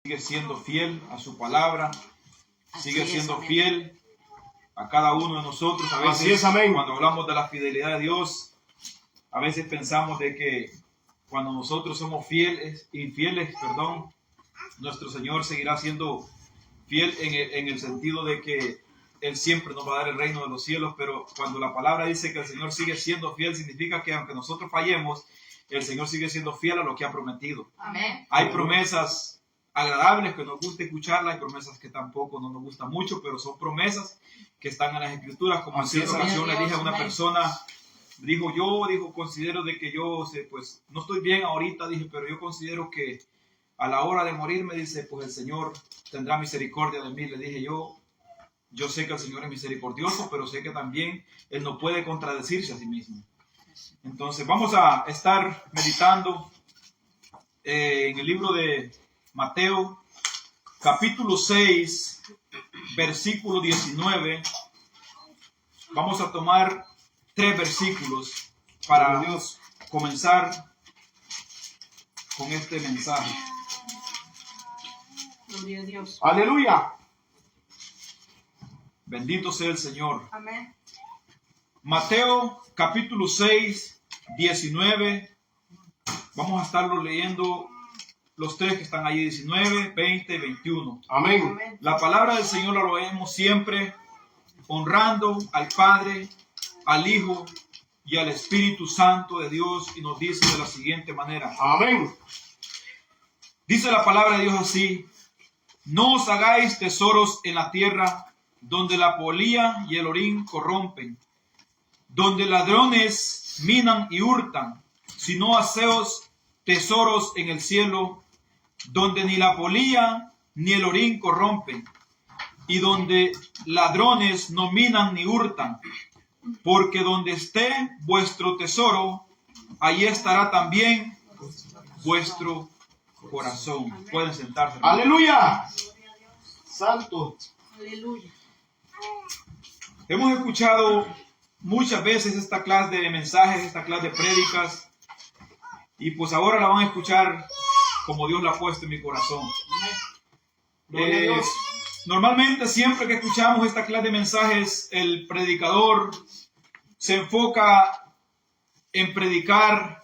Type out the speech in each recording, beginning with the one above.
sigue siendo fiel a su palabra, sigue siendo fiel a cada uno de nosotros. A veces, cuando hablamos de la fidelidad de Dios, a veces pensamos de que cuando nosotros somos infieles, nuestro Señor seguirá siendo fiel en el sentido de que Él siempre nos va a dar el reino de los cielos. Pero cuando la palabra dice que el Señor sigue siendo fiel, significa que aunque nosotros fallemos, el Señor sigue siendo fiel a lo que ha prometido. Amén. Hay promesas agradables que nos gusta escucharlas, hay promesas que tampoco no nos gustan mucho, pero son promesas que están en las Escrituras. Como en cierta ocasión le dije a una persona, considero de que yo, pues no estoy bien ahorita, dije, pero yo considero que a la hora de morir, me dice, pues el Señor tendrá misericordia de mí. Le dije yo sé que el Señor es misericordioso, pero sé que también Él no puede contradecirse a sí mismo. Entonces vamos a estar meditando en el libro de Mateo, capítulo 6, versículo 19. Vamos a tomar 3 versículos para comenzar con este mensaje. Gloria a Dios. Aleluya. Bendito sea el Señor. Amén. Mateo, capítulo 6, 19. Vamos a estarlo leyendo los 3 que están allí, 19, 20 y 21. Amén. La palabra del Señor la leemos siempre honrando al Padre, al Hijo y al Espíritu Santo de Dios, y nos dice de la siguiente manera. Amén. Dice la palabra de Dios así: no os hagáis tesoros en la tierra, donde la polilla y el orín corrompen, donde ladrones minan y hurtan, sino haceos tesoros en el cielo, donde ni la polilla ni el orín corrompen, y donde ladrones no minan ni hurtan, porque donde esté vuestro tesoro, allí estará también vuestro corazón. Pueden sentarse. Aleluya. Santo. Aleluya. Hemos escuchado muchas veces esta clase de mensajes, esta clase de prédicas, y pues ahora la van a escuchar como Dios la ha puesto en mi corazón. Normalmente siempre que escuchamos esta clase de mensajes, el predicador se enfoca en predicar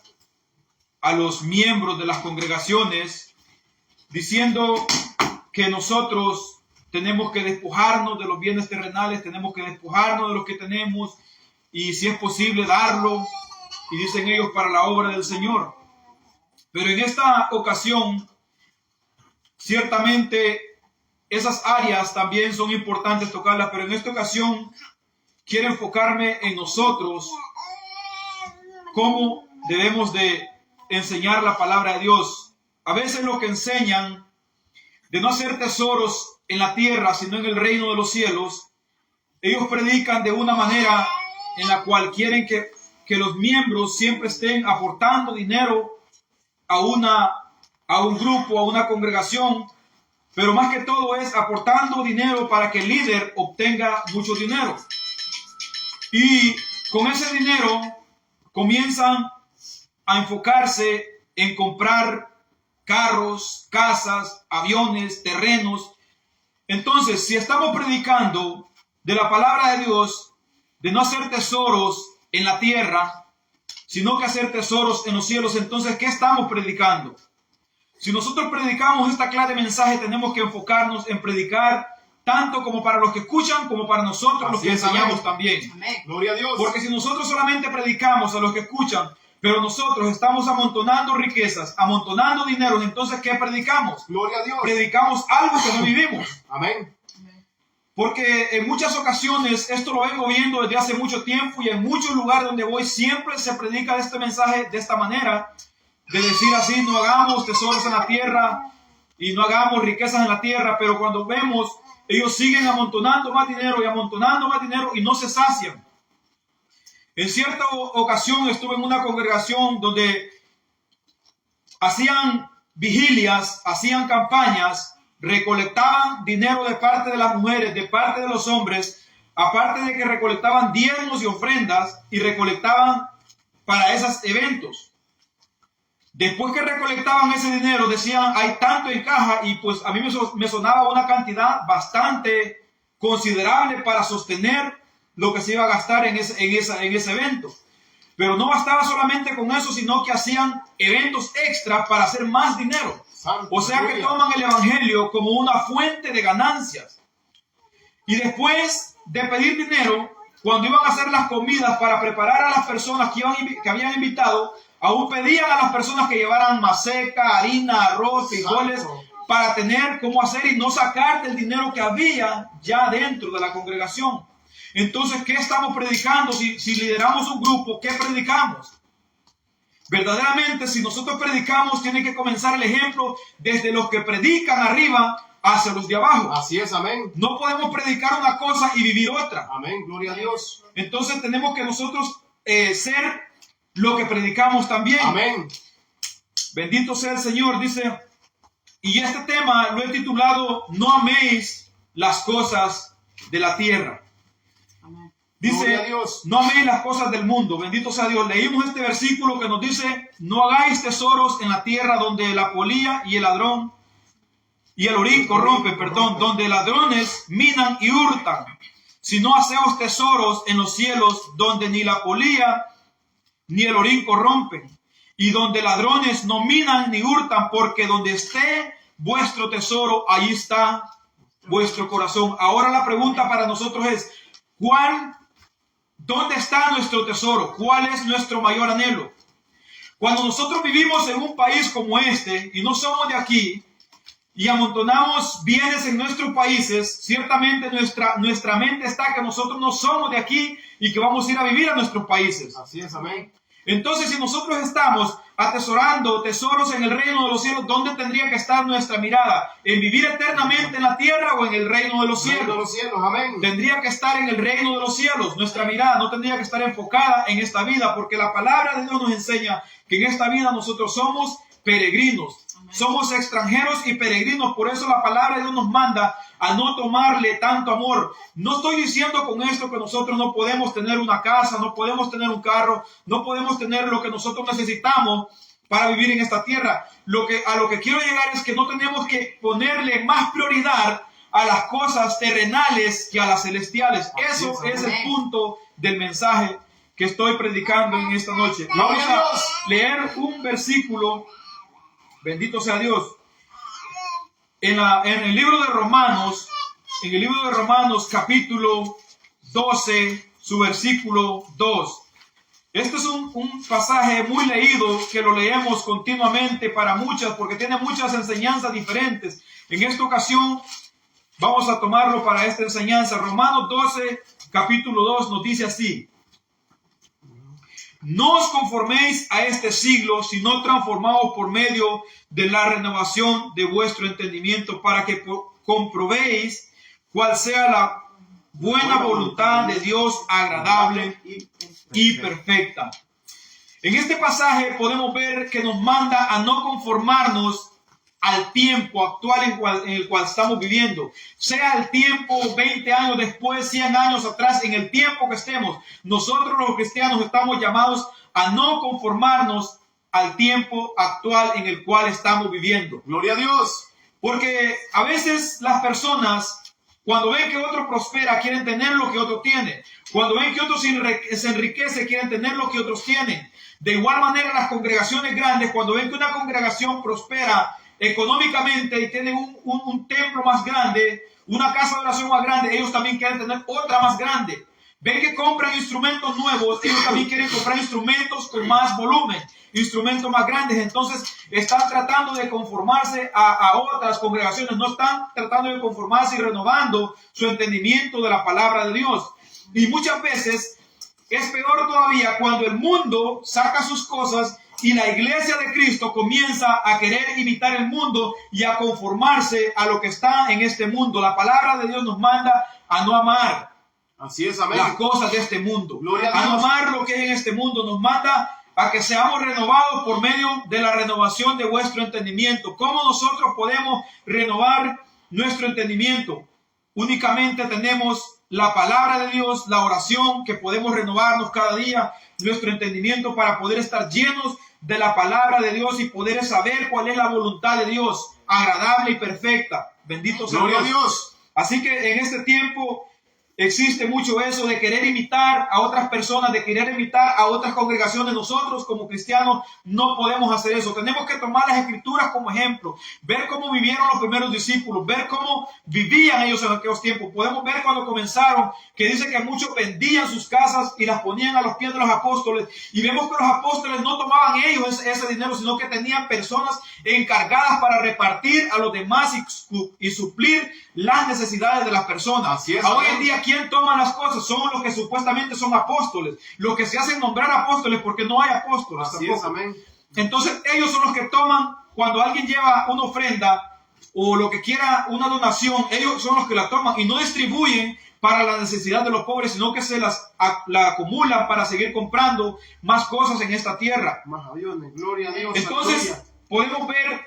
a los miembros de las congregaciones, diciendo que nosotros tenemos que despojarnos de los bienes terrenales, tenemos que despojarnos de lo que tenemos y si es posible darlo, y dicen ellos, para la obra del Señor. Pero en esta ocasión, ciertamente esas áreas también son importantes tocarlas, pero en esta ocasión quiero enfocarme en nosotros, cómo debemos de enseñar la palabra de Dios. A veces lo que enseñan de no hacer tesoros en la tierra, sino en el reino de los cielos, ellos predican de una manera en la cual quieren que los miembros siempre estén aportando dinero a un grupo, a una congregación, pero más que todo es aportando dinero para que el líder obtenga mucho dinero. Y con ese dinero comienzan a enfocarse en comprar carros, casas, aviones, terrenos. Entonces, si estamos predicando de la palabra de Dios, de no hacer tesoros en la tierra, sino que hacer tesoros en los cielos, entonces, ¿qué estamos predicando? Si nosotros predicamos esta clase de mensaje, tenemos que enfocarnos en predicar tanto como para los que escuchan, como para nosotros los que enseñamos también. Amén. Gloria a Dios. Porque si nosotros solamente predicamos a los que escuchan, pero nosotros estamos amontonando riquezas, amontonando dinero, entonces ¿qué predicamos? Gloria a Dios. Predicamos algo que no vivimos. Amén. Porque en muchas ocasiones, esto lo vengo viendo desde hace mucho tiempo, y en muchos lugares donde voy siempre se predica este mensaje de esta manera, de decir así: no hagamos tesoros en la tierra y no hagamos riquezas en la tierra. Pero cuando vemos, ellos siguen amontonando más dinero y amontonando más dinero y no se sacian. En cierta ocasión estuve en una congregación donde hacían vigilias, hacían campañas, recolectaban dinero de parte de las mujeres, de parte de los hombres, aparte de que recolectaban diezmos y ofrendas y recolectaban para esos eventos. Después que recolectaban ese dinero, decían, hay tanto en caja, y pues a mí me sonaba una cantidad bastante considerable para sostener lo que se iba a gastar en ese evento. Pero no bastaba solamente con eso, sino que hacían eventos extras para hacer más dinero. O sea que toman el evangelio como una fuente de ganancias. Y después de pedir dinero, cuando iban a hacer las comidas para preparar a las personas que habían invitado, aún pedían a las personas que llevaran maseca, harina, arroz, frijoles, para tener cómo hacer y no sacar del dinero que había ya dentro de la congregación. Entonces, ¿qué estamos predicando? Si lideramos un grupo, ¿qué predicamos? Verdaderamente, si nosotros predicamos, tiene que comenzar el ejemplo desde los que predican arriba hacia los de abajo. Así es, amén. No podemos predicar una cosa y vivir otra. Amén, gloria a Dios. Entonces tenemos que nosotros ser lo que predicamos también. Amén. Bendito sea el Señor, dice. Y este tema lo he titulado, no améis las cosas de la tierra. Dice, no améis las cosas del mundo. Bendito sea Dios. Leímos este versículo que nos dice, no hagáis tesoros en la tierra donde la polilla y el ladrón y el orín corrompen, donde ladrones minan y hurtan, sino haceos tesoros en los cielos donde ni la polilla ni el orín corrompen, y donde ladrones no minan ni hurtan, porque donde esté vuestro tesoro, ahí está vuestro corazón. Ahora la pregunta para nosotros es, ¿dónde está nuestro tesoro? ¿Cuál es nuestro mayor anhelo? Cuando nosotros vivimos en un país como este y no somos de aquí y amontonamos bienes en nuestros países, ciertamente nuestra mente está que nosotros no somos de aquí y que vamos a ir a vivir a nuestros países. Así es, amén. Entonces, si nosotros estamos atesorando tesoros en el reino de los cielos, ¿dónde tendría que estar nuestra mirada? ¿En vivir eternamente en la tierra o en el reino de los cielos? Amén. Tendría que estar en el reino de los cielos. Nuestra mirada no tendría que estar enfocada en esta vida, porque la palabra de Dios nos enseña que en esta vida nosotros somos peregrinos. Somos extranjeros y peregrinos. Por eso la palabra de Dios nos manda a no tomarle tanto amor. No estoy diciendo con esto que nosotros no podemos tener una casa, no podemos tener un carro, no podemos tener lo que nosotros necesitamos para vivir en esta tierra. A lo que quiero llegar es que no tenemos que ponerle más prioridad a las cosas terrenales que a las celestiales. Eso es el punto del mensaje que estoy predicando en esta noche. Vamos a leer un versículo. Bendito sea Dios. En el libro de Romanos, capítulo 12, su versículo 2. Este es un pasaje muy leído que lo leemos continuamente para muchas, porque tiene muchas enseñanzas diferentes. En esta ocasión vamos a tomarlo para esta enseñanza. Romanos 12, capítulo 2 nos dice así. No os conforméis a este siglo, sino transformaos por medio de la renovación de vuestro entendimiento, para que comprobéis cuál sea la buena voluntad de Dios, agradable y perfecta. En este pasaje podemos ver que nos manda a no conformarnos al tiempo actual en el cual estamos viviendo, sea el tiempo 20 años después, 100 años atrás, en el tiempo que estemos. Nosotros los cristianos estamos llamados a no conformarnos al tiempo actual en el cual estamos viviendo. Gloria a Dios. Porque a veces las personas, cuando ven que otro prospera, quieren tener lo que otro tiene. Cuando ven que otro se enriquece, quieren tener lo que otros tienen. De igual manera, las congregaciones grandes, cuando ven que una congregación prospera económicamente y tienen un templo más grande, una casa de oración más grande, ellos también quieren tener otra más grande. Ven que compran instrumentos nuevos, ellos también quieren comprar instrumentos con más volumen, instrumentos más grandes. Entonces están tratando de conformarse a otras congregaciones, no están tratando de conformarse y renovando su entendimiento de la palabra de Dios. Y muchas veces es peor todavía cuando el mundo saca sus cosas y la iglesia de Cristo comienza a querer imitar el mundo y a conformarse a lo que está en este mundo. La palabra de Dios nos manda a no amar Así es, amén. las cosas de este mundo, Gloria a a no Dios. amar lo que hay en este mundo. Nos manda a que seamos renovados por medio de la renovación de vuestro entendimiento. ¿Cómo nosotros podemos renovar nuestro entendimiento? Únicamente tenemos la palabra de Dios, la oración, que podemos renovarnos cada día nuestro entendimiento para poder estar llenos de la palabra de Dios y poder saber cuál es la voluntad de Dios, agradable y perfecta. Bendito sea Gloria a Dios. Dios. Así que en este tiempo existe mucho eso de querer imitar a otras personas, de querer imitar a otras congregaciones. Nosotros como cristianos no podemos hacer eso. Tenemos que tomar las escrituras como ejemplo, ver cómo vivieron los primeros discípulos, ver cómo vivían ellos en aquellos tiempos. Podemos ver cuando comenzaron, que dice que muchos vendían sus casas y las ponían a los pies de los apóstoles. Y vemos que los apóstoles no tomaban ellos ese dinero, sino que tenían personas encargadas para repartir a los demás y suplir las necesidades de las personas. Así es, hoy en día, ¿quién toma las cosas? Son los que supuestamente son apóstoles, los que se hacen nombrar apóstoles porque no hay apóstoles. Así es, amén. Entonces ellos son los que toman, cuando alguien lleva una ofrenda o lo que quiera, una donación, ellos son los que la toman y no distribuyen para la necesidad de los pobres, sino que se la acumulan para seguir comprando más cosas en esta tierra. Más aviones, gloria a Dios. Entonces podemos ver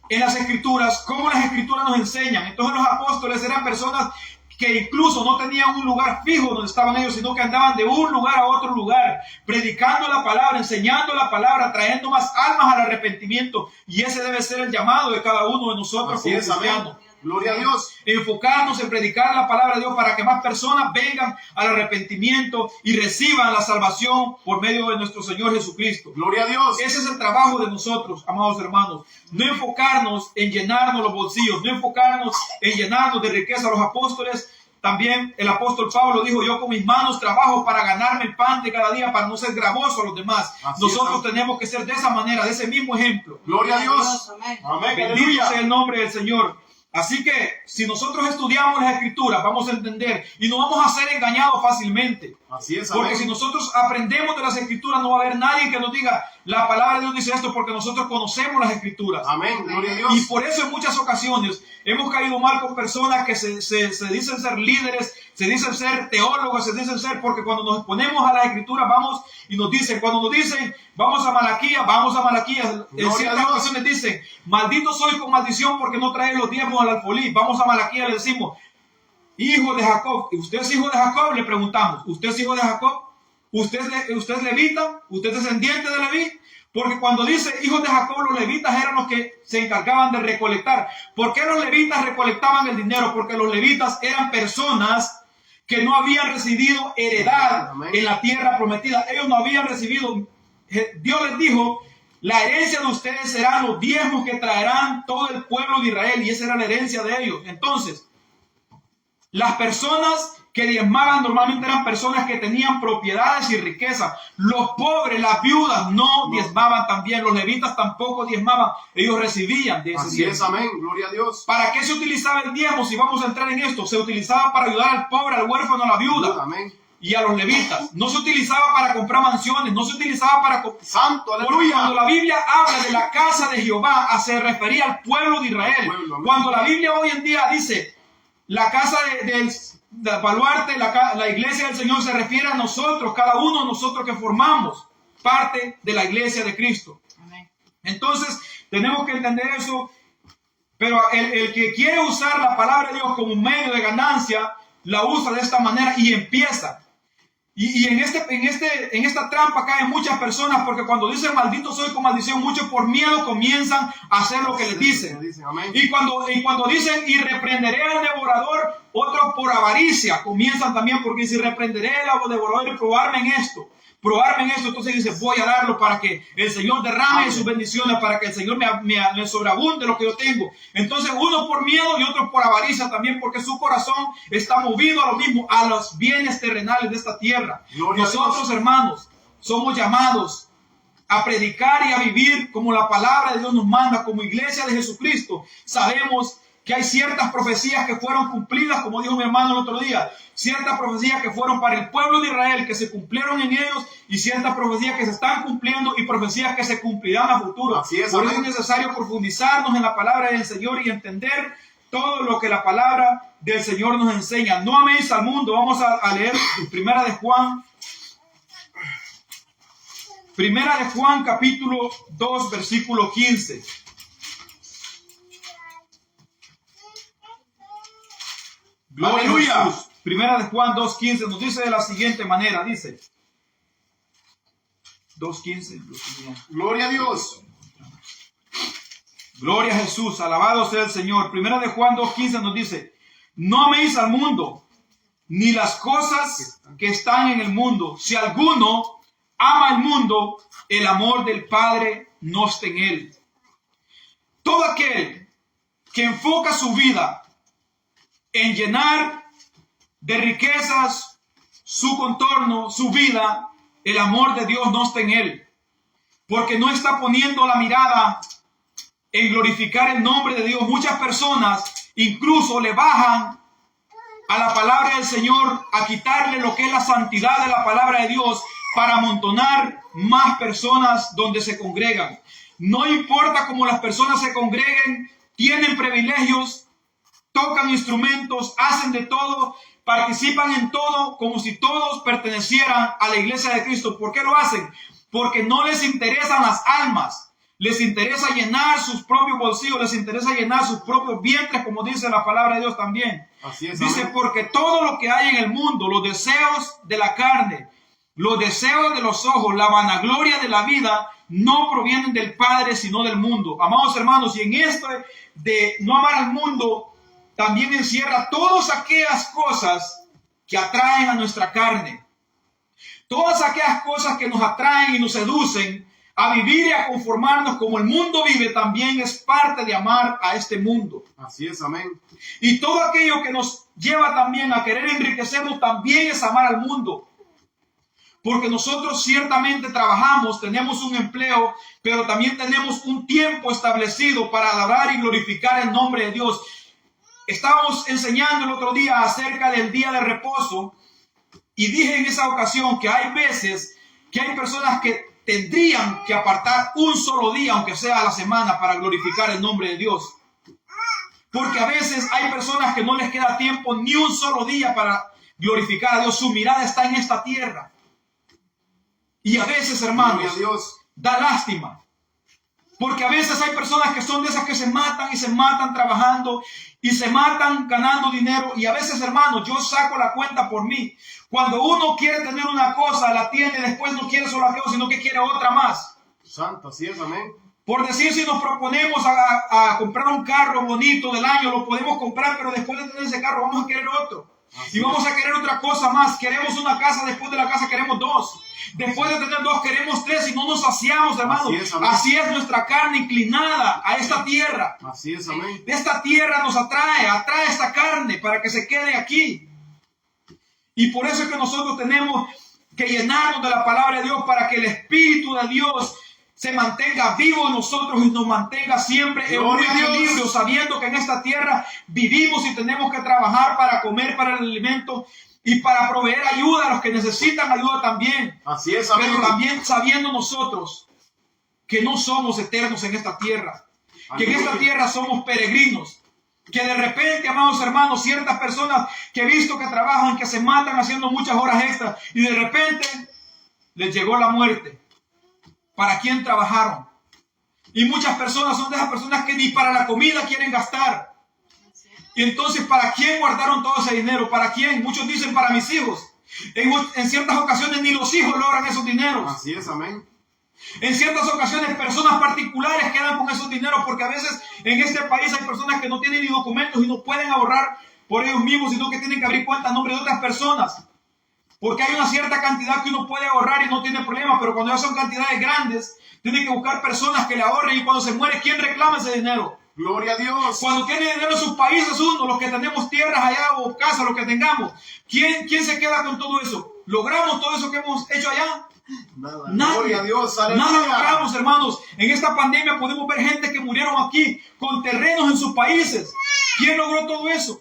en las escrituras cómo las escrituras nos enseñan. Entonces los apóstoles eran personas que incluso no tenían un lugar fijo donde estaban ellos, sino que andaban de un lugar a otro lugar, predicando la palabra, enseñando la palabra, trayendo más almas al arrepentimiento. Y ese debe ser el llamado de cada uno de nosotros como cristianos. Gloria a Dios. Enfocarnos en predicar la palabra de Dios para que más personas vengan al arrepentimiento y reciban la salvación por medio de nuestro Señor Jesucristo. Gloria a Dios. Ese es el trabajo de nosotros, amados hermanos. No enfocarnos en llenarnos los bolsillos, no enfocarnos en llenarnos de riqueza. Los apóstoles, también el apóstol Pablo dijo: yo con mis manos trabajo para ganarme el pan de cada día, para no ser gravoso a los demás. Así nosotros tenemos que ser de esa manera, de ese mismo ejemplo. Gloria a Dios. Amén. Bendito sea el nombre del Señor. Así que si nosotros estudiamos las escrituras, vamos a entender y no vamos a ser engañados fácilmente. Así es, porque si nosotros aprendemos de las escrituras, no va a haber nadie que nos diga: la palabra de Dios dice esto, porque nosotros conocemos las escrituras. Amén, gloria a Dios. Y por eso en muchas ocasiones hemos caído mal con personas que se dicen ser líderes, se dicen ser teólogos, se dicen ser, porque cuando nos ponemos a las escrituras vamos y nos dicen, cuando nos dicen vamos a Malaquías, en ciertas ocasiones dicen: maldito soy con maldición porque no traes los diezmos al alfolí. Vamos a Malaquías, le decimos: hijo de Jacob. ¿Usted es hijo de Jacob? Le preguntamos: ¿usted es hijo de Jacob? ¿Usted es levita? ¿Usted es descendiente de Leví? Porque cuando dice hijos de Jacob, los levitas eran los que se encargaban de recolectar. ¿Por qué los levitas recolectaban el dinero? Porque los levitas eran personas que no habían recibido heredad en la tierra prometida. Ellos no habían recibido. Dios les dijo: la herencia de ustedes serán los diezmos que traerán todo el pueblo de Israel. Y esa era la herencia de ellos. Entonces, las personas que diezmaban normalmente eran personas que tenían propiedades y riquezas. Los pobres, las viudas, no diezmaban también. Los levitas tampoco diezmaban. Ellos recibían de ese Así diezmo. es, amén, gloria a Dios. ¿Para qué se utilizaba el diezmo? Si vamos a entrar en esto, se utilizaba para ayudar al pobre, al huérfano, a la viuda. Amén. Y a los levitas. No se utilizaba para comprar mansiones, no se utilizaba para... Santo, Porque aleluya. cuando la Biblia habla de la casa de Jehová, se refería al pueblo de Israel. Cuando la Biblia hoy en día dice la casa del baluarte, la iglesia del Señor, se refiere a nosotros, cada uno de nosotros que formamos parte de la iglesia de Cristo. Amén. Entonces tenemos que entender eso. Pero el que quiere usar la palabra de Dios como un medio de ganancia, la usa de esta manera y empieza. Y en esta trampa caen muchas personas, porque cuando dicen maldito soy con maldición, muchos por miedo comienzan a hacer lo que les dicen. Y cuando dicen y reprenderé al devorador, otros por avaricia comienzan también, porque si reprenderé al devorador y probarme en esto, entonces dice: voy a darlo para que el Señor derrame sus bendiciones, para que el Señor me sobreabunde lo que yo tengo. Entonces uno por miedo y otro por avaricia también, porque su corazón está movido a lo mismo, a los bienes terrenales de esta tierra. Nosotros, hermanos, somos llamados a predicar y a vivir como la palabra de Dios nos manda, como iglesia de Jesucristo. Sabemos que hay ciertas profecías que fueron cumplidas, como dijo mi hermano el otro día, ciertas profecías que fueron para el pueblo de Israel, que se cumplieron en ellos, y ciertas profecías que se están cumpliendo y profecías que se cumplirán a futuro. Así es, por eso amén. es necesario profundizarnos en la palabra del Señor y entender todo lo que la palabra del Señor nos enseña. No améis al mundo. Vamos a leer Primera de Juan capítulo 2, versículo 15. Gloria Aleluya. a Jesús. Primera de Juan 2:15 nos dice de la siguiente manera, dice: 2:15. Gloria a Dios. Gloria a Jesús, alabado sea el Señor. Primera de Juan 2:15 nos dice: no améis al mundo, ni las cosas que están en el mundo. Si alguno ama al mundo, el amor del Padre no está en él. Todo aquel que enfoca su vida en llenar de riquezas su contorno, su vida, el amor de Dios no está en él, porque no está poniendo la mirada en glorificar el nombre de Dios. Muchas personas incluso le bajan a la palabra del Señor, a quitarle lo que es la santidad de la palabra de Dios para amontonar más personas donde se congregan. No importa cómo las personas se congreguen, tienen privilegios, tocan instrumentos, hacen de todo, participan en todo como si todos pertenecieran a la iglesia de Cristo. ¿Por qué lo hacen? Porque no les interesan las almas. Les interesa llenar sus propios bolsillos, les interesa llenar sus propios vientres, como dice la palabra de Dios también. Así es, dice, amén. porque todo lo que hay en el mundo, los deseos de la carne, los deseos de los ojos, la vanagloria de la vida, no provienen del Padre, sino del mundo. Amados hermanos, y en esto de no amar al mundo, también encierra todas aquellas cosas que atraen a nuestra carne. Todas aquellas cosas que nos atraen y nos seducen a vivir y a conformarnos como el mundo vive, también es parte de amar a este mundo. Así es, amén. Y todo aquello que nos lleva también a querer enriquecernos también es amar al mundo. Porque nosotros ciertamente trabajamos, tenemos un empleo, pero también tenemos un tiempo establecido para adorar y glorificar el nombre de Dios. Estábamos enseñando el otro día acerca del día de reposo y dije en esa ocasión que hay veces que hay personas que tendrían que apartar un solo día, aunque sea a la semana, para glorificar el nombre de Dios. Porque a veces hay personas que no les queda tiempo ni un solo día para glorificar a Dios. Su mirada está en esta tierra. Y a veces, hermanos, da lástima. Porque a veces hay personas que son de esas que se matan y se matan trabajando y se matan ganando dinero. Y a veces, hermanos, yo saco la cuenta por mí. Cuando uno quiere tener una cosa, la tiene, después no quiere solo aquello, sino que quiere otra más. Santo, así es, amén. Por decir, si nos proponemos a comprar un carro bonito del año, lo podemos comprar, pero después de tener ese carro vamos a querer otro. Y vamos a querer otra cosa más. Queremos una casa, después de la casa queremos dos. Después de tener dos queremos tres y no nos saciamos, hermanos. Así es nuestra carne inclinada a esta tierra. Así es, amén. De esta tierra nos atrae esta carne para que se quede aquí. Y por eso es que nosotros tenemos que llenarnos de la palabra de Dios para que el Espíritu de Dios se mantenga vivo en nosotros y nos mantenga siempre en un equilibrio, sabiendo que en esta tierra vivimos y tenemos que trabajar para comer, para el alimento y para proveer ayuda a los que necesitan ayuda también. Así es, amén. Pero también sabiendo nosotros que no somos eternos en esta tierra, que en esta tierra somos peregrinos. Que de repente, amados hermanos, ciertas personas que he visto que trabajan, que se matan haciendo muchas horas extras y de repente les llegó la muerte. ¿Para quién trabajaron? Y muchas personas son de esas personas que ni para la comida quieren gastar. Y entonces, ¿para quién guardaron todo ese dinero? ¿Para quién? Muchos dicen, para mis hijos. En ciertas ocasiones ni los hijos logran esos dineros. Así es, amén. En ciertas ocasiones personas particulares quedan con esos dineros porque a veces en este país hay personas que no tienen ni documentos y no pueden ahorrar por ellos mismos, sino que tienen que abrir cuenta a nombre de otras personas. Porque hay una cierta cantidad que uno puede ahorrar y no tiene problema, pero cuando ya son cantidades grandes, tienen que buscar personas que le ahorren y cuando se muere, ¿quién reclama ese dinero? Gloria a Dios. Cuando tiene dinero en sus países uno, los que tenemos tierras allá o casas, los que tengamos, ¿quién se queda con todo eso? ¿Logramos todo eso que hemos hecho allá? Nada. Nadie. Gloria a Dios. Aleluya. Nada logramos, hermanos. En esta pandemia podemos ver gente que murieron aquí con terrenos en sus países. ¿Quién logró todo eso?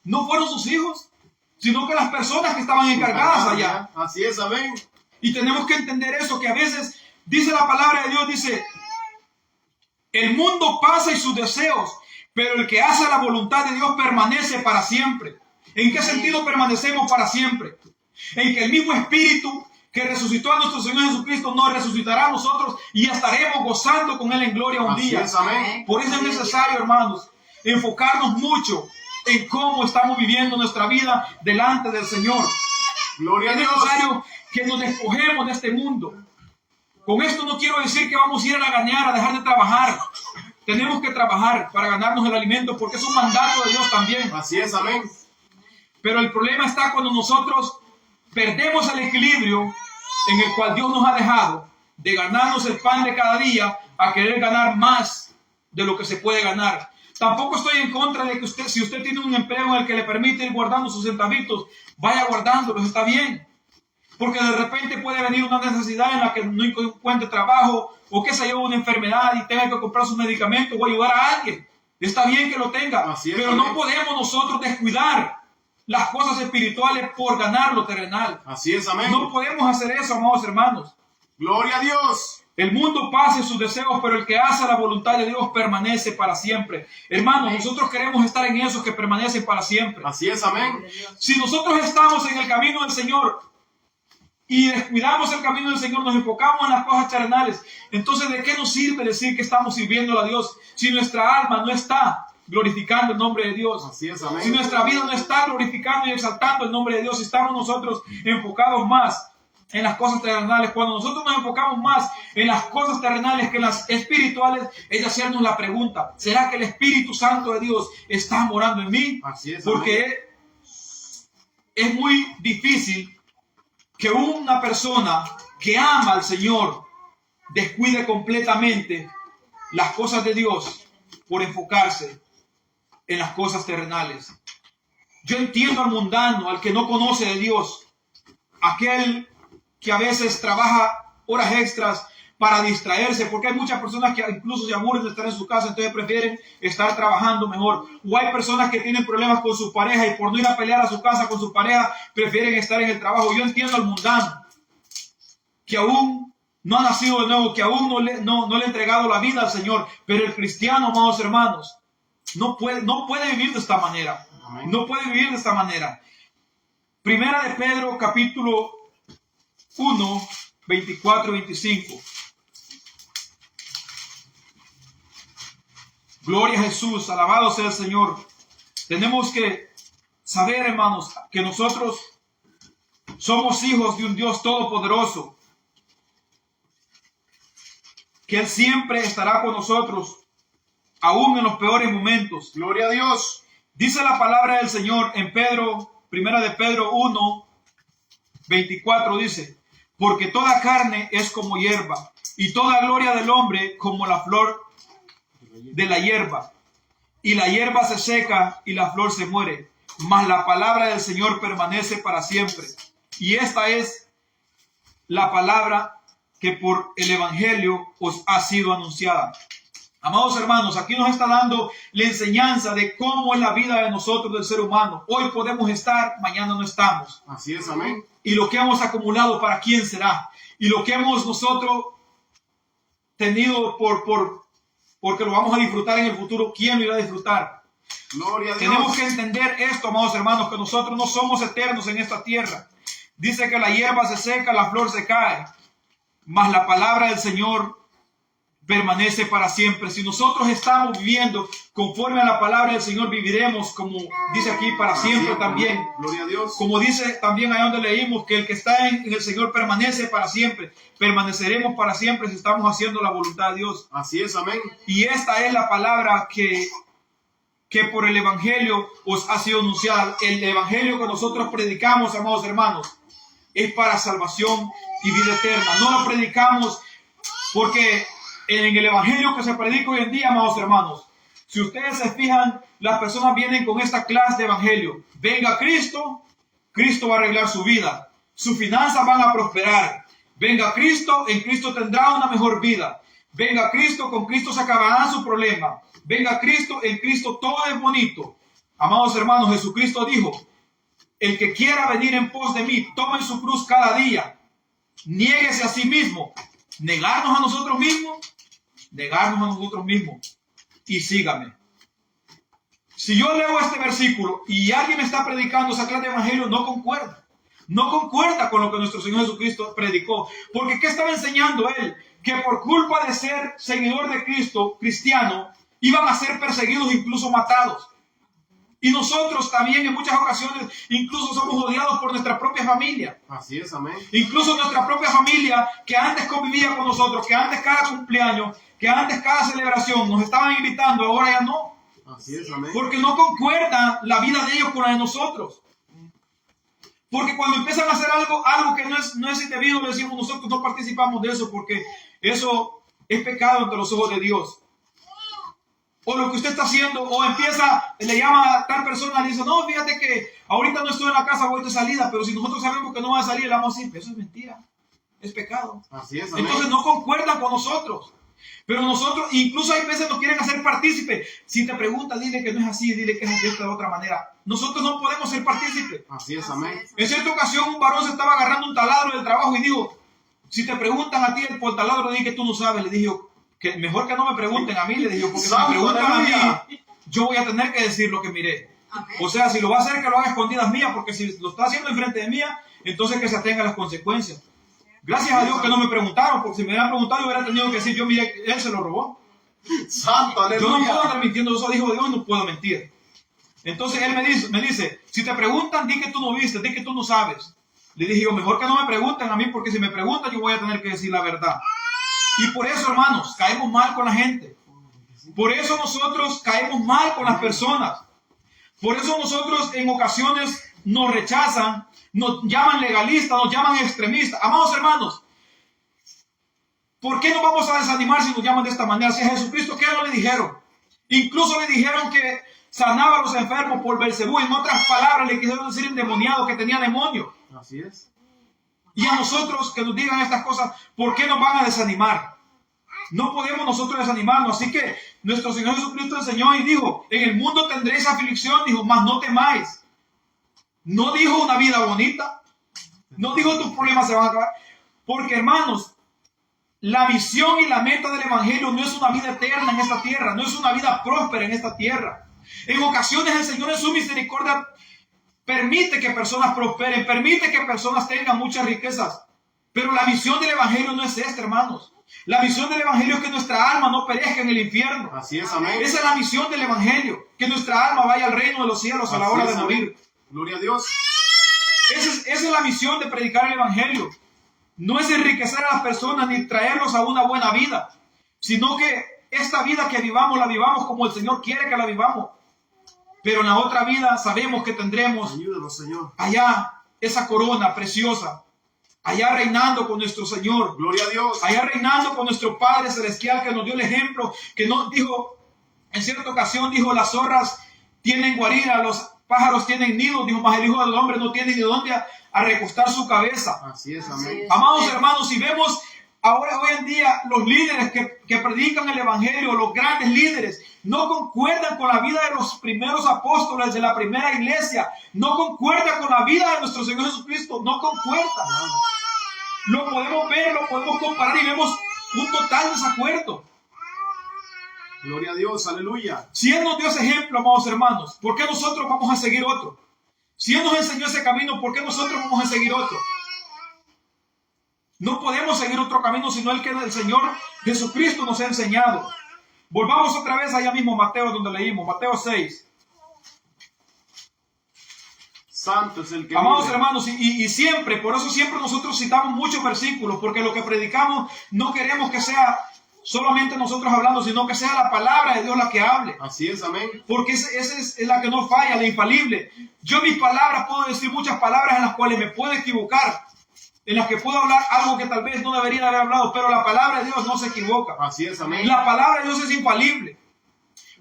No fueron sus hijos, sino que las personas que estaban encargadas allá. Así es, amén. Y tenemos que entender eso, que a veces dice la palabra de Dios, dice, el mundo pasa y sus deseos, pero el que hace la voluntad de Dios permanece para siempre. ¿En qué sentido permanecemos para siempre? En que el mismo Espíritu que resucitó a nuestro Señor Jesucristo nos resucitará a nosotros y estaremos gozando con Él en gloria un día. Así es, amén. Por eso es necesario, hermanos, enfocarnos mucho en cómo estamos viviendo nuestra vida delante del Señor. Gloria a Es Dios. necesario que nos despojemos de este mundo. Con esto no quiero decir que vamos a ir a la ganar, a dejar de trabajar. Tenemos que trabajar para ganarnos el alimento porque es un mandato de Dios también. Así es, amén. Pero el problema está cuando nosotros perdemos el equilibrio en el cual Dios nos ha dejado de ganarnos el pan de cada día a querer ganar más de lo que se puede ganar. Tampoco estoy en contra de que usted, si usted tiene un empleo en el que le permite ir guardando sus centavitos, vaya guardándolos, está bien. Porque de repente puede venir una necesidad en la que no encuentre trabajo o que se lleve una enfermedad y tenga que comprar sus medicamentos o ayudar a alguien. Está bien que lo tenga, Así es, pero amén. no podemos nosotros descuidar las cosas espirituales por ganar lo terrenal. Así es, amén. No podemos hacer eso, amados hermanos. Gloria a Dios. El mundo pasa en sus deseos, pero el que hace la voluntad de Dios permanece para siempre. Hermanos, nosotros queremos estar en esos que permanecen para siempre. Así es, amén. Si nosotros estamos en el camino del Señor y descuidamos el camino del Señor, nos enfocamos en las cosas terrenales, entonces ¿de qué nos sirve decir que estamos sirviendo a Dios si nuestra alma no está glorificando el nombre de Dios? Así es, amén. Si nuestra vida no está glorificando y exaltando el nombre de Dios, si estamos nosotros enfocados más en las cosas terrenales, cuando nosotros nos enfocamos más en las cosas terrenales que en las espirituales, es de hacernos la pregunta: ¿será que el Espíritu Santo de Dios está morando en mí? Así es, Porque es muy difícil que una persona que ama al Señor descuide completamente las cosas de Dios por enfocarse en las cosas terrenales. Yo entiendo al mundano, al que no conoce de Dios, aquel que a veces trabaja horas extras para distraerse, porque hay muchas personas que incluso se aburren de estar en su casa, entonces prefieren estar trabajando mejor. O hay personas que tienen problemas con su pareja y por no ir a pelear a su casa con su pareja, prefieren estar en el trabajo. Yo entiendo al mundano, que aún no ha nacido de nuevo, que aún no le ha entregado la vida al Señor, pero el cristiano, amados hermanos, no puede vivir de esta manera. Amén. No puede vivir de esta manera. Primera de Pedro, capítulo 1, 24 y 25. Gloria a Jesús, alabado sea el Señor. Tenemos que saber, hermanos, que nosotros somos hijos de un Dios todopoderoso, que Él siempre estará con nosotros, aún en los peores momentos. Gloria a Dios. Dice la palabra del Señor en Primera de Pedro 1, 24, dice: porque toda carne es como hierba, y toda gloria del hombre como la flor de la hierba. Y la hierba se seca y la flor se muere, mas la palabra del Señor permanece para siempre. Y esta es la palabra que por el Evangelio os ha sido anunciada. Amados hermanos, aquí nos está dando la enseñanza de cómo es la vida de nosotros, del ser humano. Hoy podemos estar, mañana no estamos. Así es, amén. Y lo que hemos acumulado, ¿para quién será? Y lo que hemos nosotros tenido porque lo vamos a disfrutar en el futuro, ¿quién lo irá a disfrutar? Gloria a Dios. Tenemos que entender esto, amados hermanos, que nosotros no somos eternos en esta tierra. Dice que la hierba se seca, la flor se cae, mas la palabra del Señor permanece para siempre. Si nosotros estamos viviendo conforme a la palabra del Señor, viviremos, como dice aquí, para siempre también. Gloria a Dios. Como dice también ahí donde leímos que el que está en el Señor permanece para siempre. Permaneceremos para siempre si estamos haciendo la voluntad de Dios. Así es, amén. Y esta es la palabra que por el Evangelio os ha sido anunciada. El Evangelio que nosotros predicamos, amados hermanos, es para salvación y vida eterna. No lo predicamos porque en el Evangelio que se predica hoy en día, amados hermanos, si ustedes se fijan, las personas vienen con esta clase de Evangelio. Venga Cristo, Cristo va a arreglar su vida. Sus finanzas van a prosperar. Venga Cristo, en Cristo tendrá una mejor vida. Venga Cristo, con Cristo se acabará su problema. Venga Cristo, en Cristo todo es bonito. Amados hermanos, Jesucristo dijo: el que quiera venir en pos de mí, tome su cruz cada día. Niéguese a sí mismo. Negarnos a nosotros mismos y sígame. Si yo leo este versículo y alguien me está predicando esa clase de evangelio, no concuerda con lo que nuestro Señor Jesucristo predicó. Porque ¿qué estaba enseñando él? Que por culpa de ser seguidor de Cristo, cristiano, iban a ser perseguidos, incluso matados. Y nosotros también en muchas ocasiones incluso somos odiados por nuestra propia familia. Así es, amén. Incluso nuestra propia familia que antes convivía con nosotros, que antes cada cumpleaños, que antes cada celebración nos estaban invitando, ahora ya no. Así es, amén. Porque no concuerda la vida de ellos con la de nosotros. Porque cuando empiezan a hacer algo que no es indebido, le decimos nosotros no participamos de eso porque eso es pecado ante los ojos de Dios. O lo que usted está haciendo, o empieza, le llama a tal persona y dice, no, fíjate que ahorita no estoy en la casa, voy de salida, pero si nosotros sabemos que no va a salir, le vamos a decir, eso es mentira, es pecado. Así es, amén. Entonces no concuerdan con nosotros. Pero nosotros, incluso hay veces nos quieren hacer partícipe. Si te preguntan, dile que no es así, dile que es de esta otra manera. Nosotros no podemos ser partícipes. Así es, amén. En cierta ocasión un varón se estaba agarrando un taladro del trabajo y dijo, si te preguntan a ti por taladro, le dije que tú no sabes. Le dije, que mejor que no me pregunten a mí, le dije, porque si me preguntan a mí, yo voy a tener que decir lo que miré. Amén. O sea, si lo va a hacer, que lo haga a escondidas mías, porque si lo está haciendo enfrente de mía, entonces que se atenga a las consecuencias. Gracias a Dios que no me preguntaron, porque si me hubieran preguntado, yo hubiera tenido que decir, yo miré, él se lo robó. Santo, Yo no puedo aleluya. andar mintiendo, eso dijo Dios, no puedo mentir. Entonces él me dice, si te preguntan, di que tú no viste, di que tú no sabes. Le dije yo, mejor que no me pregunten a mí, porque si me preguntan, yo voy a tener que decir la verdad. Y por eso, hermanos, caemos mal con la gente. Por eso nosotros caemos mal con las personas. Por eso nosotros en ocasiones nos rechazan, nos llaman legalistas, nos llaman extremistas. Amados hermanos, ¿por qué nos vamos a desanimar si nos llaman de esta manera? Si a Jesucristo, ¿qué no le dijeron? Incluso le dijeron que sanaba a los enfermos por Belcebú. En otras palabras, le quisieron decir endemoniado, que tenía demonio. Así es. Y a nosotros que nos digan estas cosas, ¿por qué nos van a desanimar? No podemos nosotros desanimarnos. Así que nuestro Señor Jesucristo enseñó y dijo, en el mundo tendréis aflicción, dijo, mas no temáis. No dijo una vida bonita. No dijo tus problemas se van a acabar. Porque, hermanos, la misión y la meta del Evangelio no es una vida eterna en esta tierra, no es una vida próspera en esta tierra. En ocasiones el Señor en su misericordia permite que personas prosperen, permite que personas tengan muchas riquezas. Pero la misión del Evangelio no es esta, hermanos. La misión del Evangelio es que nuestra alma no perezca en el infierno. Así es, amén. Esa es la misión del Evangelio, que nuestra alma vaya al reino de los cielos a la hora de morir. Gloria a Dios. Esa es la misión de predicar el Evangelio. No es enriquecer a las personas ni traerlos a una buena vida, sino que esta vida que vivamos, la vivamos como el Señor quiere que la vivamos. Pero en la otra vida sabemos que tendremos Ayúdanos, Señor. allá esa corona preciosa, allá reinando con nuestro Señor, Gloria a Dios. allá reinando con nuestro Padre Celestial que nos dio el ejemplo, que no dijo, en cierta ocasión dijo, las zorras tienen guarida, los pájaros tienen nidos, dijo, mas el Hijo del Hombre no tiene ni de dónde a recostar su cabeza. Así es, amén. Amados hermanos, si vemos ahora hoy en día los líderes que predican el Evangelio, los grandes líderes, no concuerdan con la vida de los primeros apóstoles de la primera iglesia, no concuerdan con la vida de nuestro Señor Jesucristo, no concuerdan. Lo podemos ver, lo podemos comparar y vemos un total desacuerdo. Gloria a Dios, aleluya. Si Él nos dio ese ejemplo, amados hermanos, ¿por qué nosotros vamos a seguir otro? Si Él nos enseñó ese camino, ¿por qué nosotros vamos a seguir otro? No podemos seguir otro camino sino el que el Señor Jesucristo nos ha enseñado. Volvamos otra vez allá mismo, Mateo, donde leímos, Mateo 6. Santo es el que Amados vive. hermanos, y siempre, por eso siempre nosotros citamos muchos versículos, porque lo que predicamos no queremos que sea solamente nosotros hablando, sino que sea la palabra de Dios la que hable. Así es, amén. Porque esa es la que no falla, la infalible. Yo en mis palabras puedo decir muchas palabras en las cuales me puedo equivocar, en las que puedo hablar algo que tal vez no debería haber hablado, pero la palabra de Dios no se equivoca. Así es, amén. La palabra de Dios es infalible.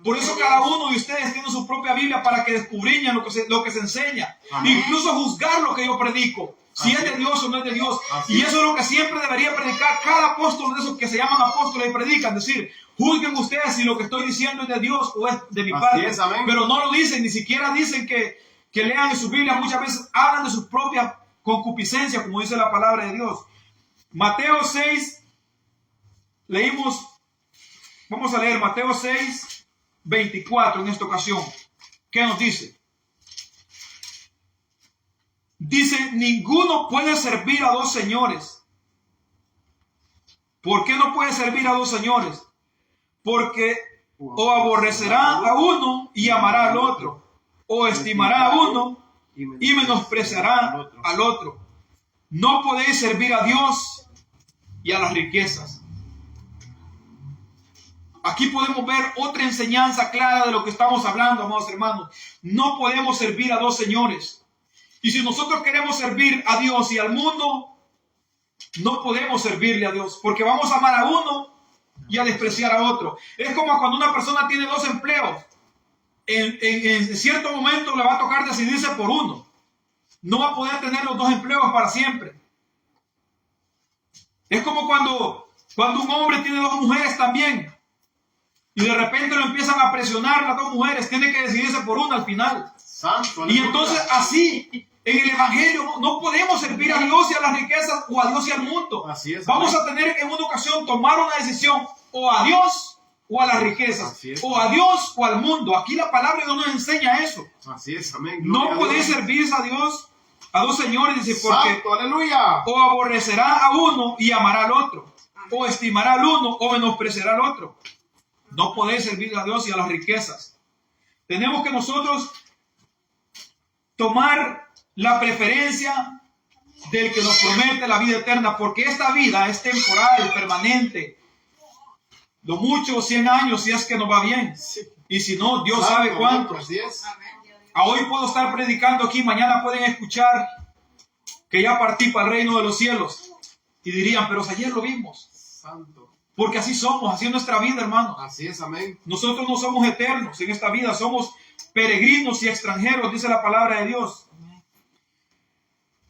Por eso cada uno de ustedes tiene su propia Biblia para que descubriñan lo que se enseña. Amén. Incluso juzgar lo que yo predico. Si Así es de Dios o no es de Dios. Así Y es. eso es lo que siempre debería predicar cada apóstol de esos que se llaman apóstoles y predican. Decir, juzguen ustedes si lo que estoy diciendo es de Dios o es de mi Así parte. es, amén. Pero no lo dicen, ni siquiera dicen que lean en su Biblia. Muchas veces hablan de su propia concupiscencia, como dice la palabra de Dios. Mateo 6, leímos, vamos a leer Mateo 6, 24 en esta ocasión. ¿Qué nos dice? Dice, ninguno puede servir a dos señores. ¿Por qué no puede servir a dos señores? Porque o aborrecerá a uno y amará al otro, o estimará a uno y menospreciará al otro. No podéis servir a Dios y a las riquezas. Aquí podemos ver otra enseñanza clara de lo que estamos hablando, amados hermanos. No podemos servir a dos señores. Y si nosotros queremos servir a Dios y al mundo, no podemos servirle a Dios, porque vamos a amar a uno y a despreciar a otro. Es como cuando una persona tiene dos empleos. En cierto momento le va a tocar decidirse por uno. No va a poder tener los dos empleos para siempre. Es como cuando un hombre tiene dos mujeres también. Y de repente lo empiezan a presionar las dos mujeres. Tiene que decidirse por una al final. Santo, Y entonces así, en el Evangelio, no podemos servir a Dios y a las riquezas o a Dios y al mundo. Así es, Vamos amén. a tener que en una ocasión tomar una decisión o a Dios o a las riquezas. Así es. O a Dios o al mundo. Aquí la palabra de Dios nos enseña eso. Así es, amén. No Gloria a podéis Dios. servir a Dios, a dos señores, dice, porque Santo, aleluya. o aborrecerá a uno y amará al otro, o estimará al uno o menospreciará al otro. No podéis servir a Dios y a las riquezas. Tenemos que nosotros tomar la preferencia del que nos promete la vida eterna, porque esta vida es temporal, permanente. Lo mucho, 100 años, si es que nos va bien. Y si no, Dios Santo, sabe amén. cuánto. Así es. A hoy puedo estar predicando aquí, mañana pueden escuchar que ya partí para el reino de los cielos. Y dirían, pero ayer lo vimos. Santo. Porque así somos, así es nuestra vida, hermanos. Así es, amén. Nosotros no somos eternos en esta vida, somos peregrinos y extranjeros, dice la palabra de Dios.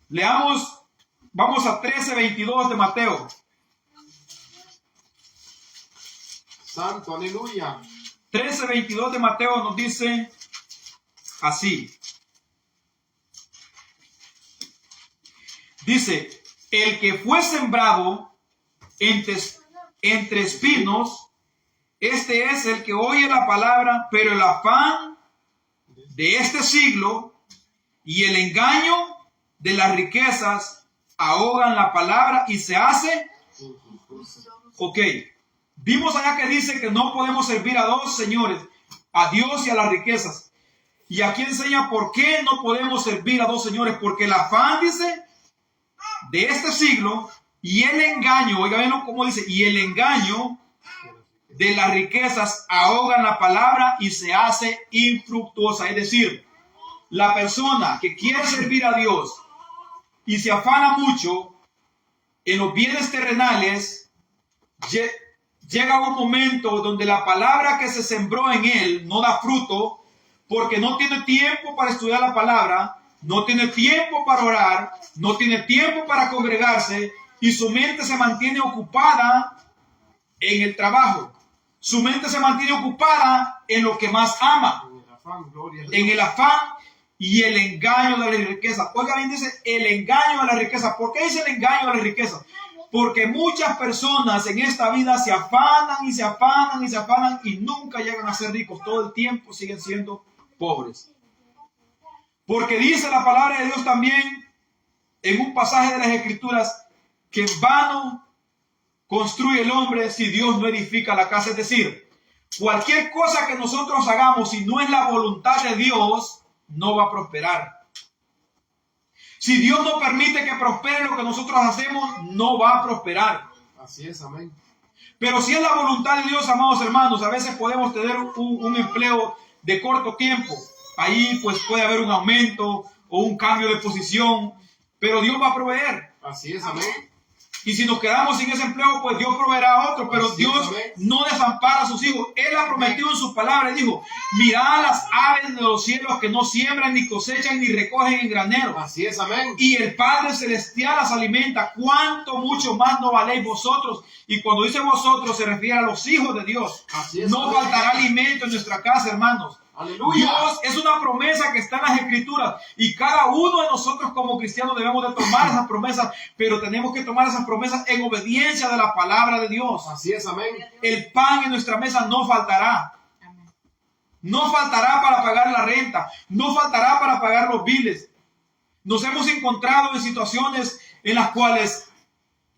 Leamos, vamos a 13:22 de Mateo. Santo, aleluya. 13:22 de Mateo nos dice así. Dice, el que fue sembrado entre espinos, este es el que oye la palabra, pero el afán de este siglo y el engaño de las riquezas ahogan la palabra y se hace. Ok, vimos allá que dice que no podemos servir a dos señores, a Dios y a las riquezas. Y aquí enseña por qué no podemos servir a dos señores, porque el afán, dice, de este siglo y el engaño, oiga bien cómo dice, y el engaño de las riquezas ahogan la palabra y se hace infructuosa. Es decir, la persona que quiere servir a Dios y se afana mucho en los bienes terrenales, llega un momento donde la palabra que se sembró en él no da fruto, porque no tiene tiempo para estudiar la palabra, no tiene tiempo para orar, no tiene tiempo para congregarse, y su mente se mantiene ocupada en el trabajo. Su mente se mantiene ocupada en lo que más ama, En el afán, gloria a Dios. en el afán y el engaño de la riqueza. Oiga bien, dice el engaño de la riqueza. ¿Por qué dice el engaño de la riqueza? Porque muchas personas en esta vida se afanan y se afanan y se afanan y nunca llegan a ser ricos. Todo el tiempo siguen siendo pobres. Porque dice la palabra de Dios también en un pasaje de las Escrituras que en vano construye el hombre si Dios no edifica la casa. Es decir, cualquier cosa que nosotros hagamos, si no es la voluntad de Dios, no va a prosperar. Si Dios no permite que prospere lo que nosotros hacemos, no va a prosperar. Así es, amén. Pero si es la voluntad de Dios, amados hermanos, a veces podemos tener un empleo de corto tiempo. Ahí pues puede haber un aumento o un cambio de posición, pero Dios va a proveer. Así es, amén. Y si nos quedamos sin ese empleo, pues Dios proveerá otro. Pero Así es, Dios amén. no desampara a sus hijos. Él ha prometido en sus palabras. Dijo, mirad las aves de los cielos que no siembran, ni cosechan, ni recogen en granero. Así es, amén. Y el Padre Celestial las alimenta. ¿Cuánto mucho más no valéis vosotros? Y cuando dice vosotros, se refiere a los hijos de Dios. Así es, No amén. faltará alimento en nuestra casa, hermanos. Aleluya. Dios es una promesa que está en las Escrituras y cada uno de nosotros como cristianos debemos de tomar esas promesas, pero tenemos que tomar esas promesas en obediencia de la palabra de Dios. Así es, amén. El pan en nuestra mesa no faltará. No faltará para pagar la renta, no faltará para pagar los biles. Nos hemos encontrado en situaciones en las cuales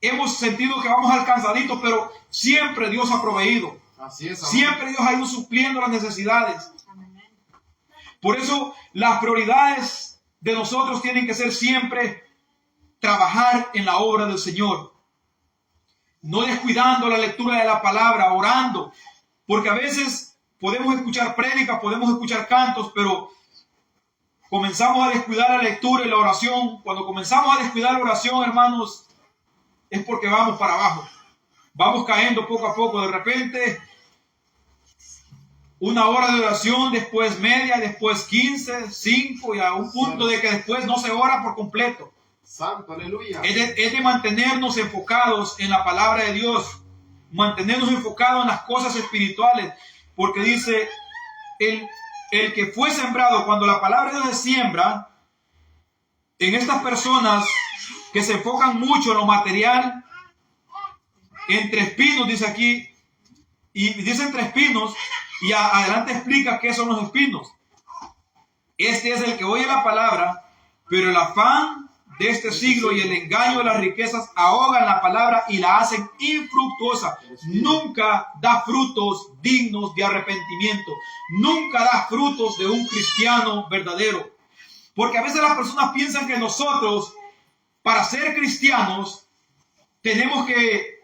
hemos sentido que vamos alcanzaditos, pero siempre Dios ha proveído. Así es, amén. Siempre Dios ha ido supliendo las necesidades. Por eso las prioridades de nosotros tienen que ser siempre trabajar en la obra del Señor. No descuidando la lectura de la palabra, orando. Porque a veces podemos escuchar prédicas, podemos escuchar cantos, pero comenzamos a descuidar la lectura y la oración. Cuando comenzamos a descuidar la oración, hermanos, es porque vamos para abajo. Vamos cayendo poco a poco. De repente, una hora de oración, después media, después 15, 5 y a un punto de que después no se ora por completo. Santo, aleluya. Es de mantenernos enfocados en la palabra de Dios, mantenernos enfocados en las cosas espirituales, porque dice, el que fue sembrado, cuando la palabra de Dios se siembra, en estas personas que se enfocan mucho en lo material, entre espinos, dice aquí, y dice entre espinos, y adelante explica qué son los espinos. Este es el que oye la palabra, pero el afán de este siglo y el engaño de las riquezas ahogan la palabra y la hacen infructuosa. Nunca da frutos dignos de arrepentimiento. Nunca da frutos de un cristiano verdadero. Porque a veces las personas piensan que nosotros, para ser cristianos, tenemos que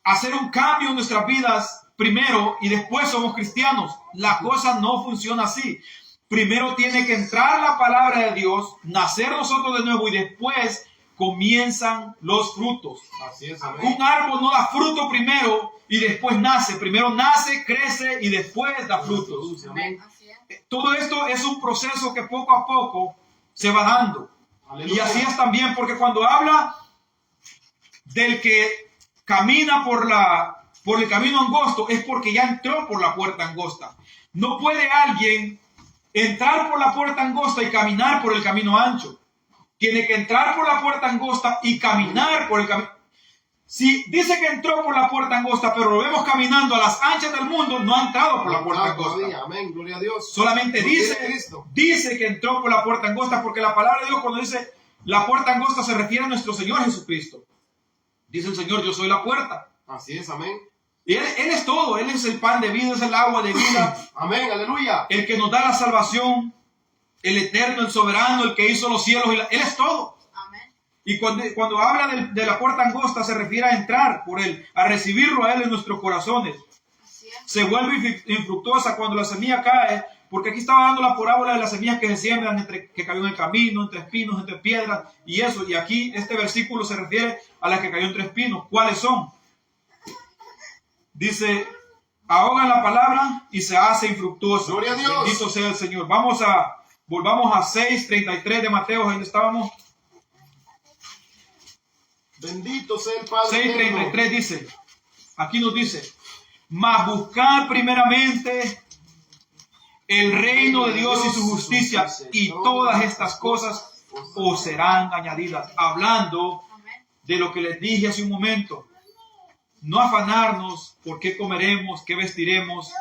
hacer un cambio en nuestras vidas primero y después somos cristianos. La cosa no funciona así. Primero tiene que entrar la palabra de Dios, nacer nosotros de nuevo y después comienzan los frutos. Así es, amén. Un árbol no da fruto primero y después nace. Primero nace, crece y después da frutos. Amén. Todo esto es un proceso que poco a poco se va dando. Aleluya. Y así es también, porque cuando habla del que camina por el camino angosto, es porque ya entró por la puerta angosta. No puede alguien entrar por la puerta angosta y caminar por el camino ancho. Tiene que entrar por la puerta angosta y caminar por el camino. Si dice que entró por la puerta angosta, pero lo vemos caminando a las anchas del mundo, no ha entrado por la puerta angosta. Amén, gloria a Dios. Solamente dice que entró por la puerta angosta, porque la palabra de Dios, cuando dice la puerta angosta, se refiere a nuestro Señor Jesucristo. Dice el Señor, yo soy la puerta. Así es, amén. Y Él es todo. Él es el pan de vida, es el agua de vida. Amén, aleluya. El que nos da la salvación, el eterno, el soberano, el que hizo los cielos. Él es todo. Amén. Y cuando habla de la puerta angosta, se refiere a entrar por Él, a recibirlo a Él en nuestros corazones. Así es. Se vuelve infructuosa cuando la semilla cae, porque aquí estaba dando la parábola de las semillas que se siembran, que cayó en el camino, entre espinos, entre piedras, y eso. Y aquí este versículo se refiere a las que cayó entre espinos. ¿Cuáles son? Dice, ahogan la palabra y se hace infructuosa. Gloria a Dios. Bendito sea el Señor. Volvamos a 6:33 de Mateo, ahí estábamos. Bendito sea el Padre. 6:33 dice, aquí nos dice, mas buscad primeramente el reino de Dios y su justicia, y todas estas cosas os serán añadidas. Hablando Amén. de lo que les dije hace un momento. No afanarnos por qué comeremos, qué vestiremos,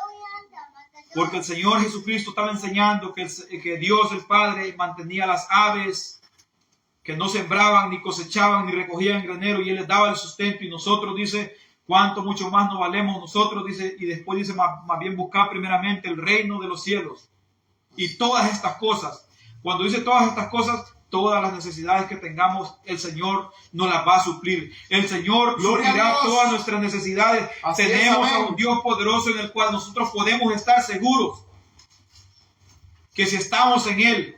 porque el Señor Jesucristo estaba enseñando que Dios el Padre mantenía las aves, que no sembraban, ni cosechaban, ni recogían granero, y Él les daba el sustento. Y nosotros, dice, cuánto mucho más nos valemos nosotros, dice, y después dice, más bien buscar primeramente el reino de los cielos. Y todas estas cosas, cuando dice todas estas cosas, todas las necesidades que tengamos, el Señor nos las va a suplir. El Señor suplirá todas nuestras necesidades. Así Tenemos es, a un Dios poderoso en el cual nosotros podemos estar seguros que si estamos en Él,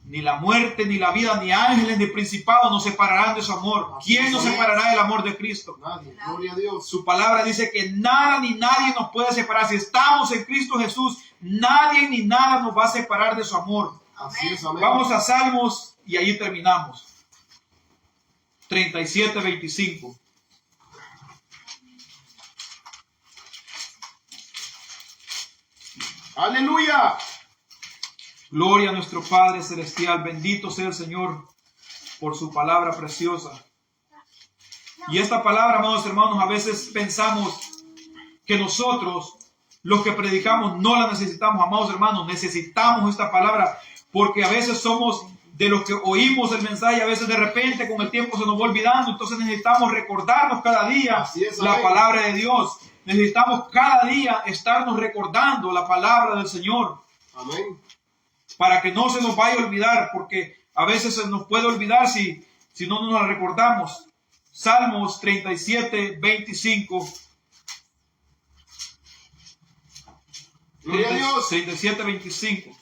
ni la muerte, ni la vida, ni ángeles, ni principados nos separarán de su amor. ¿Quién nos separará del amor de Cristo? Nadie, gloria a Dios. Su palabra dice que nada ni nadie nos puede separar. Si estamos en Cristo Jesús, nadie ni nada nos va a separar de su amor. Así es, amén. Vamos a Salmos y ahí terminamos. 37:25. Aleluya. Gloria a nuestro Padre Celestial. Bendito sea el Señor por su palabra preciosa. Y esta palabra, amados hermanos, a veces pensamos que nosotros, los que predicamos, no la necesitamos. Amados hermanos, necesitamos esta palabra, porque a veces somos de los que oímos el mensaje, a veces de repente con el tiempo se nos va olvidando. Entonces necesitamos recordarnos cada día la palabra de Dios. Necesitamos cada día estarnos recordando la palabra del Señor. Amén. para que no se nos vaya a olvidar, porque a veces se nos puede olvidar si no nos la recordamos. Salmos 37, 25. Gloria a Dios. 37, 25.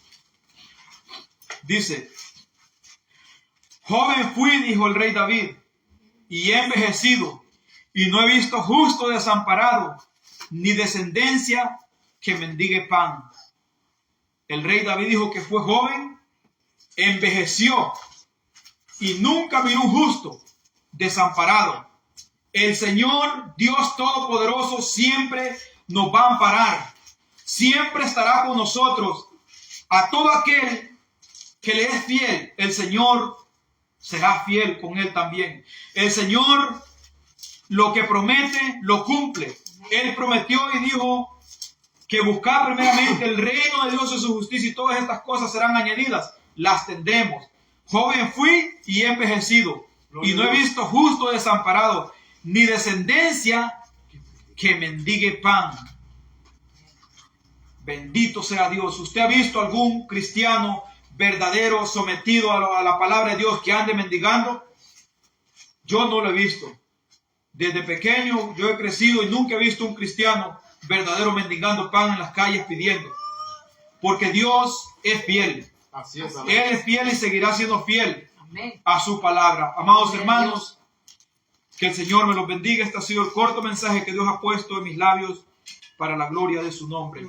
Dice: joven fui, dijo el rey David, y he envejecido, y no he visto justo desamparado, ni descendencia que mendigue pan. El rey David dijo que fue joven, envejeció, y nunca vio un justo desamparado. El Señor Dios Todopoderoso siempre nos va a amparar, siempre estará con nosotros. A todo aquel que le es fiel, el Señor será fiel con él también. El Señor lo que promete, lo cumple. Él prometió y dijo que buscar primeramente el reino de Dios y su justicia, y todas estas cosas serán añadidas. Las tendremos. Joven fui y he envejecido, y no he visto justo desamparado, ni descendencia que mendigue pan. Bendito sea Dios. ¿Usted ha visto algún cristiano verdadero sometido a la palabra de Dios que ande mendigando? Yo no lo he visto. Desde pequeño yo he crecido y nunca he visto un cristiano verdadero mendigando pan en las calles pidiendo, porque Dios es fiel. Así es, Él es fiel y seguirá siendo fiel a su palabra. Amados hermanos, que el Señor me los bendiga. Este ha sido el corto mensaje que Dios ha puesto en mis labios para la gloria de su nombre.